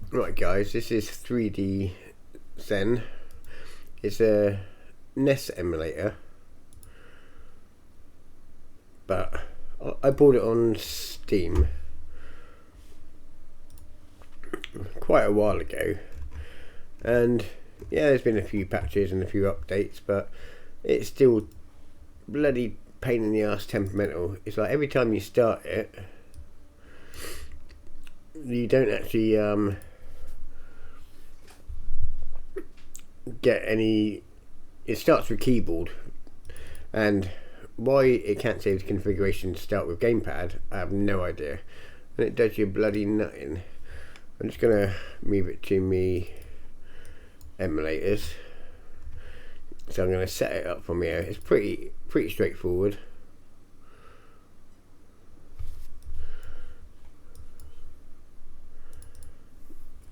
Right guys, this is 3D Zen. It's a Nes Emulator, but I bought it on Steam quite a while ago, and yeah, there's been a few patches and a few updates, but it's still bloody pain in the ass temperamental. It's like every time you start it, you don't actually get any. It starts with keyboard, and why it can't save the configuration to start with gamepad, I have no idea. And it does your bloody nutting. I'm just gonna move it to me emulators. So I'm gonna set it up from here. It's pretty straightforward.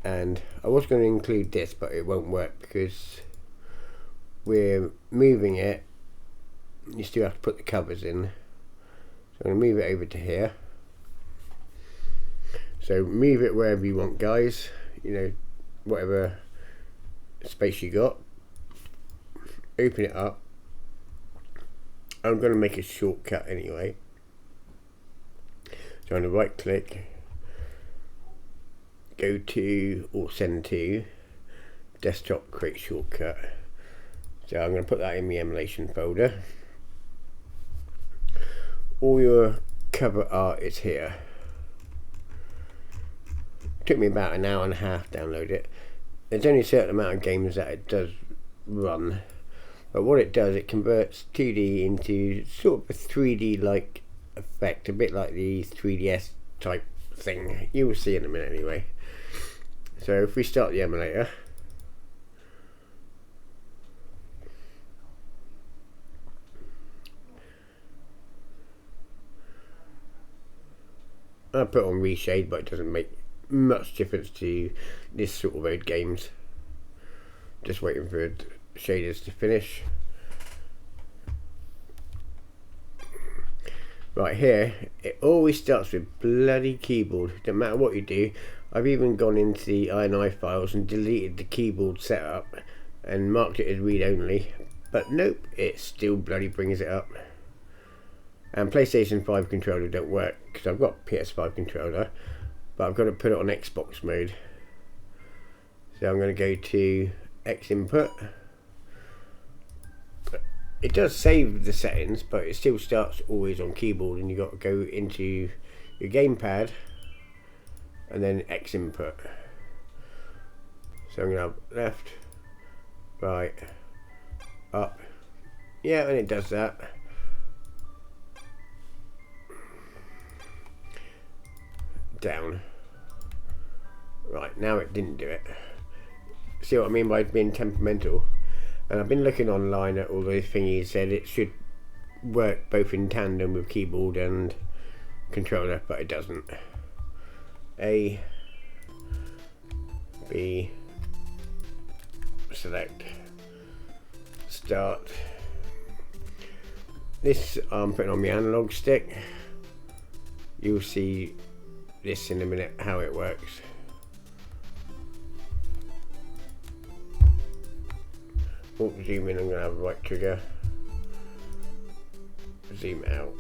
And I was going to include this, but it won't work because we're moving it. You still have to put the covers in. So I'm going to move it over to here. So move it wherever you want, guys. You know, whatever space you got. Open it up. I'm going to make a shortcut anyway. So I'm going to right click. Go to or send to desktop, create shortcut. So I'm going to put that in the emulation folder. All your cover art is here. Took me about an hour and a half to download it. There's only a certain amount of games that it does run, but what it does, it converts 2D into sort of a 3D like effect, a bit like the 3DS type thing. You will see in a minute anyway. So if we start the emulator, I put on reshade, but it doesn't make much difference to this sort of old games. Just waiting for the shaders to finish. Right here, it always starts with bloody keyboard. No matter what you do. I've even gone into the INI files and deleted the keyboard setup and marked it as read only, but nope, it still bloody brings it up. And PlayStation 5 controller don't work because I've got PS5 controller, but I've got to put it on Xbox mode. So I'm going to go to X input. It does save the settings, but it still starts always on keyboard, and you've got to go into your gamepad and then X input. So I'm going to have left, right, up. Yeah, and it does that. Down. Right, now it didn't do it. See what I mean by being temperamental? And I've been looking online at all those thingies, said it should work both in tandem with keyboard and controller, but it doesn't. A, B, select, start. This I'm putting on my analog stick. You'll see this in a minute how it works. Zoom in, I'm going to have right trigger, zoom out,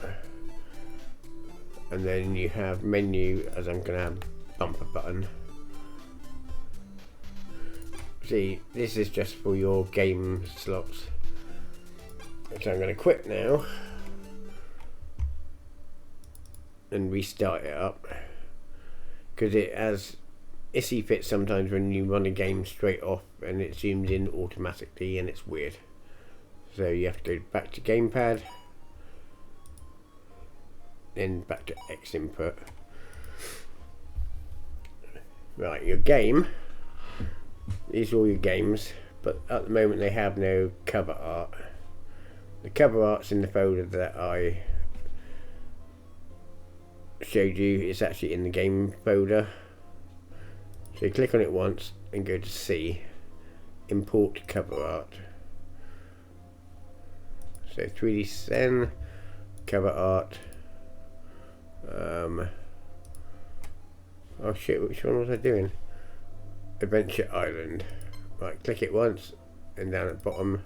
and then you have menu, as I'm going to have bumper button. See, this is just for your game slots. So I'm going to quit now and restart it up, because it has issy fits sometimes when you run a game straight off and it zooms in automatically and it's weird. So you have to go back to gamepad, then back to X input. Right, your game, these are all your games, but at the moment they have no cover art. The cover art's in the folder that I showed you. It's actually in the game folder. So you click on it once and go to C, import cover art. So 3D Zen, cover art. Oh shit, which one was I doing? Adventure Island. Right, click it once and down at the bottom.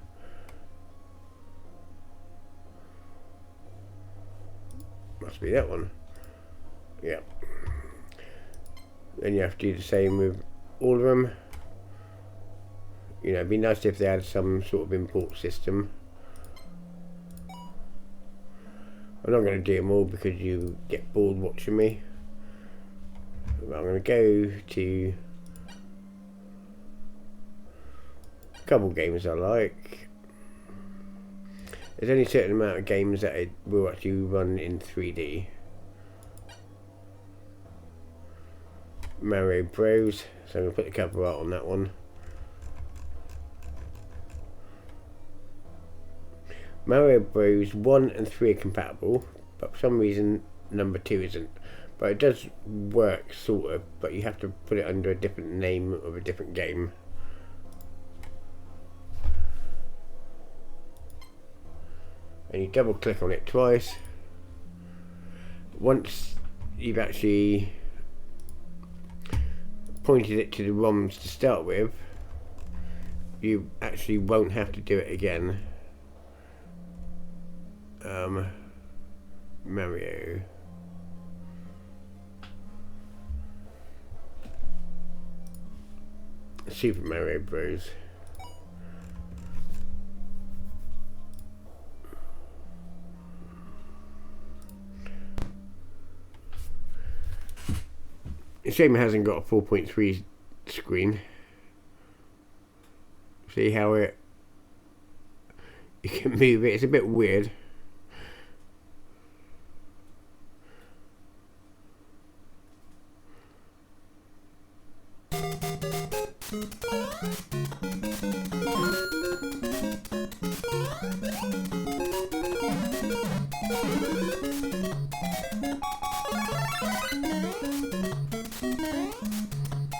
Must be that one. Yeah. Then you have to do the same with all of them. You know, it'd be nice if they had some sort of import system. I'm not going to do them all because you get bored watching me. But I'm going to go to a couple games I like. There's only a certain amount of games that it will actually run in 3D. Mario Bros. So I'm going to put the cover art on that one. Mario Bros 1 and 3 are compatible, but for some reason number 2 isn't. But it does work, sort of, but you have to put it under a different name of a different game. And you double click on it twice. Once you've actually pointed it to the ROMs to start with, you actually won't have to do it again. Mario. Super Mario Bros. It's a shame it hasn't got a 4.3 screen. See how you can move it, it's a bit weird.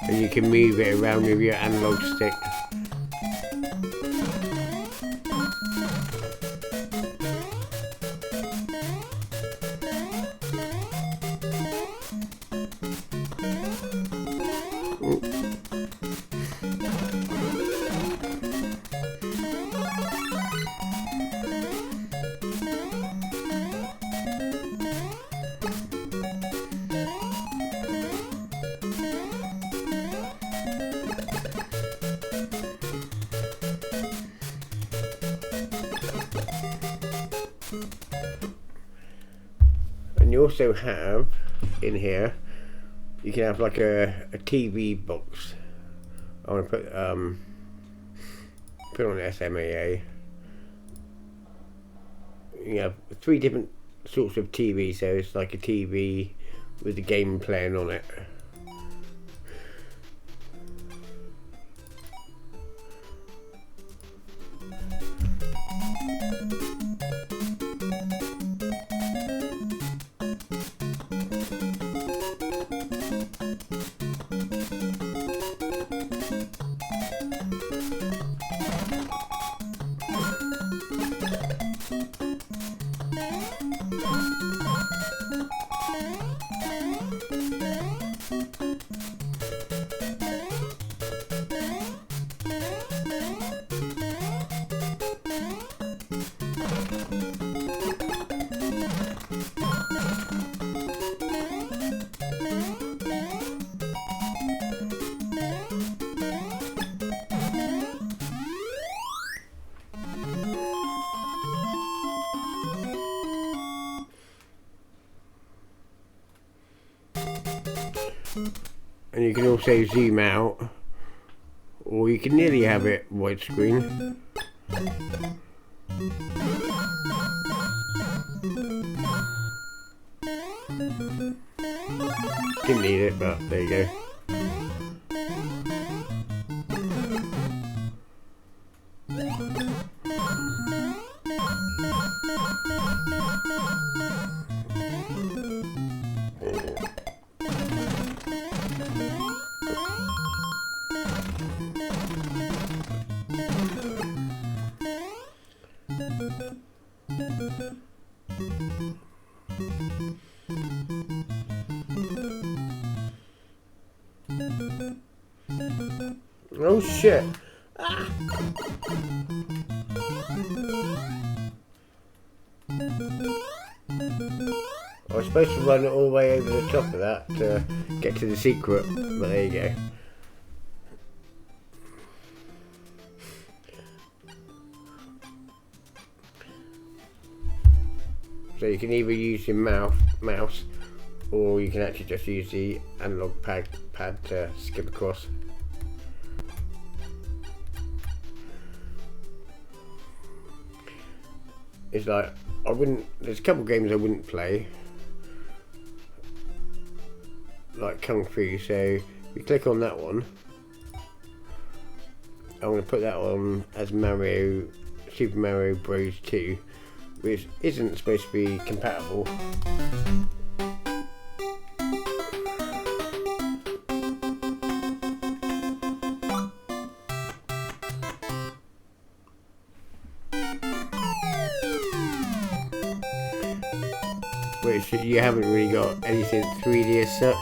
And you can move it around with your analog stick. And you also have in here, you can have like a TV box. I want to put on SMAA. You have 3 different sorts of TV, so it's like a TV with the game playing on it. And you can also zoom out, or you can nearly have it widescreen. Didn't need it, but there you go. Oh shit! Ah. I was supposed to run all the way over the top of that to get to the secret, but there you go. So you can either use your mouse, or you can actually just use the analog pad to skip across. It's like, there's a couple of games I wouldn't play, like Kung Fu. So if you click on that one, I'm going to put that on as Super Mario Bros 2, which isn't supposed to be compatible. Which you haven't really got anything 3D as such.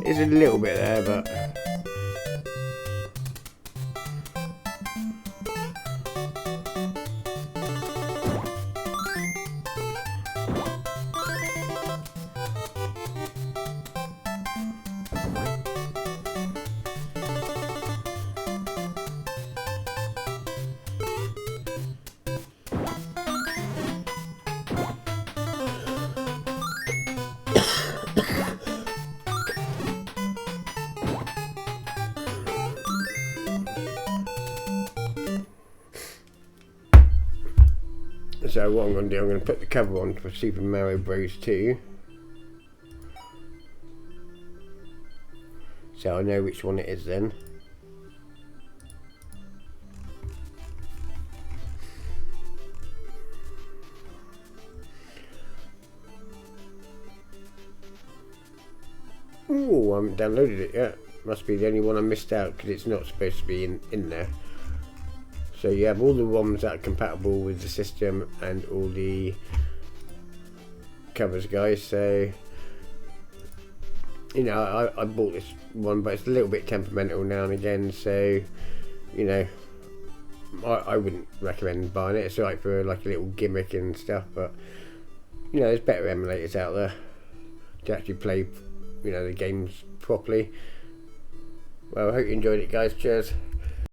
There's a little bit there, but so what I'm going to do, I'm going to put the cover on for Super Mario Bros 2, so I know which one it is then. Ooh, I haven't downloaded it yet. Must be the only one I missed out because it's not supposed to be in there. So you have all the ROMs that are compatible with the system and all the covers, guys. So, you know, I bought this one, but it's a little bit temperamental now and again. So, you know, I wouldn't recommend buying it. It's alright for like a little gimmick and stuff, but you know, there's better emulators out there to actually play, you know, the games properly. Well, I hope you enjoyed it, guys. Cheers.